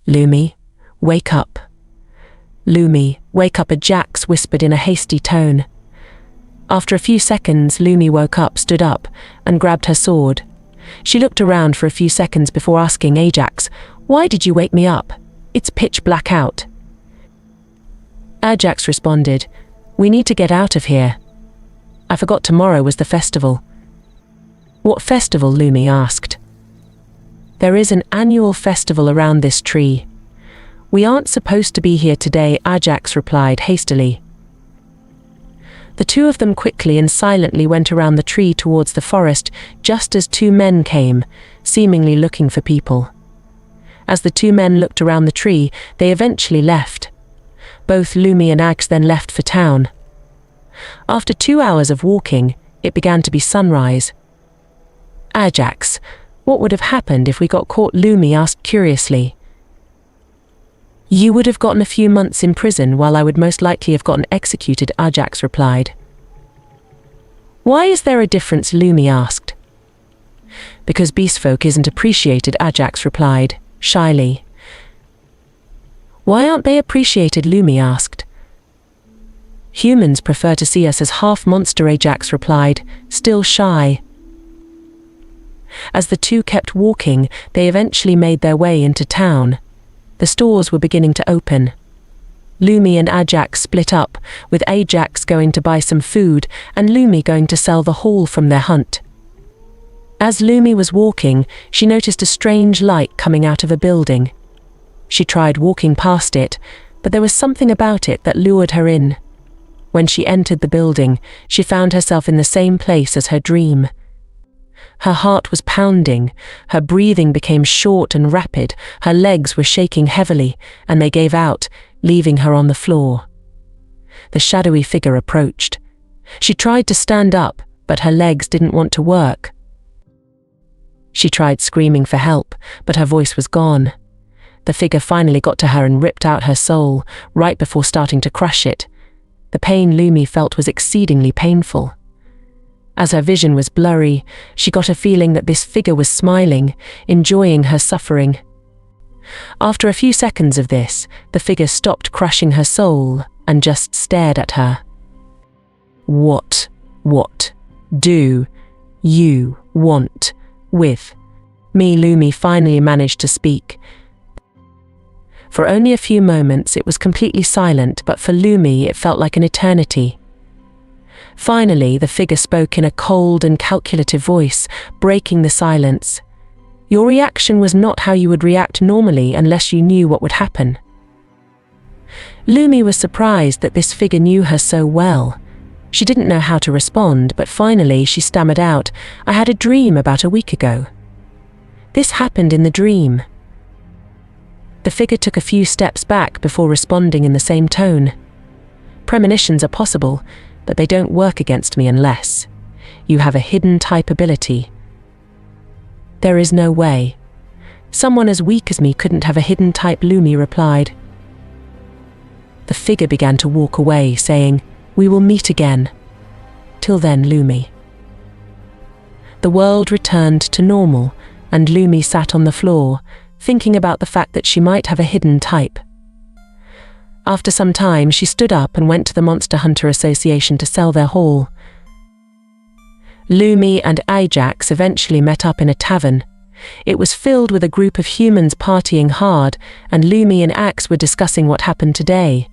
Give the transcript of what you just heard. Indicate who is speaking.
Speaker 1: "Lumi, wake up." "Lumi, wake up," Ajax whispered in a hasty tone. After a few seconds, Lumi woke up, stood up, and grabbed her sword. She looked around for a few seconds before asking Ajax, "Why did you wake me up? It's pitch black out." Ajax responded, "We need to get out of here. I forgot tomorrow was the festival." "What festival?" Lumi asked. "There is an annual festival around this tree. We aren't supposed to be here today," Ajax replied hastily. The two of them quickly and silently went around the tree towards the forest just as two men came, seemingly looking for people. As the two men looked around the tree, they eventually left. Both Lumi and Ajax then left for town. After 2 hours of walking, it began to be sunrise. "Ajax, what would have happened if we got caught?" Lumi asked curiously. "You would have gotten a few months in prison, while I would most likely have gotten executed," Ajax replied. "Why is there a difference?" Lumi asked. "Because beastfolk isn't appreciated," Ajax replied, shyly. "Why aren't they appreciated?" Lumi asked. "Humans prefer to see us as half monster," Ajax replied, still shy. As the two kept walking, they eventually made their way into town. The stores were beginning to open. Lumi and Ajax split up, with Ajax going to buy some food and Lumi going to sell the haul from their hunt. As Lumi was walking, she noticed a strange light coming out of a building. She tried walking past it, but there was something about it that lured her in. When she entered the building, she found herself in the same place as her dream. Her heart was pounding, her breathing became short and rapid, her legs were shaking heavily, and they gave out, leaving her on the floor. The shadowy figure approached. She tried to stand up, but her legs didn't want to work. She tried screaming for help, but her voice was gone. The figure finally got to her and ripped out her soul, right before starting to crush it. The pain Lumi felt was exceedingly painful. As her vision was blurry, she got a feeling that this figure was smiling, enjoying her suffering. After a few seconds of this, the figure stopped crushing her soul and just stared at her. What do you want with me?" Lumi finally managed to speak. For only a few moments it was completely silent, but for Lumi it felt like an eternity. Finally, the figure spoke in a cold and calculative voice, breaking the silence. "Your reaction was not how you would react normally unless you knew what would happen." Lumi was surprised that this figure knew her so well. She didn't know how to respond, but finally she stammered out, "I had a dream about a week ago. This happened in the dream." The figure took a few steps back before responding in the same tone. "Premonitions are possible, but they don't work against me unless you have a hidden type ability." "There is no way. Someone as weak as me couldn't have a hidden type," Lumi replied. The figure began to walk away, saying, "We will meet again. Till then, Lumi." The world returned to normal, and Lumi sat on the floor, thinking about the fact that she might have a hidden type. After some time, she stood up and went to the Monster Hunter Association to sell their haul. Lumi and Ajax eventually met up in a tavern. It was filled with a group of humans partying hard, and Lumi and Ajax were discussing what happened today.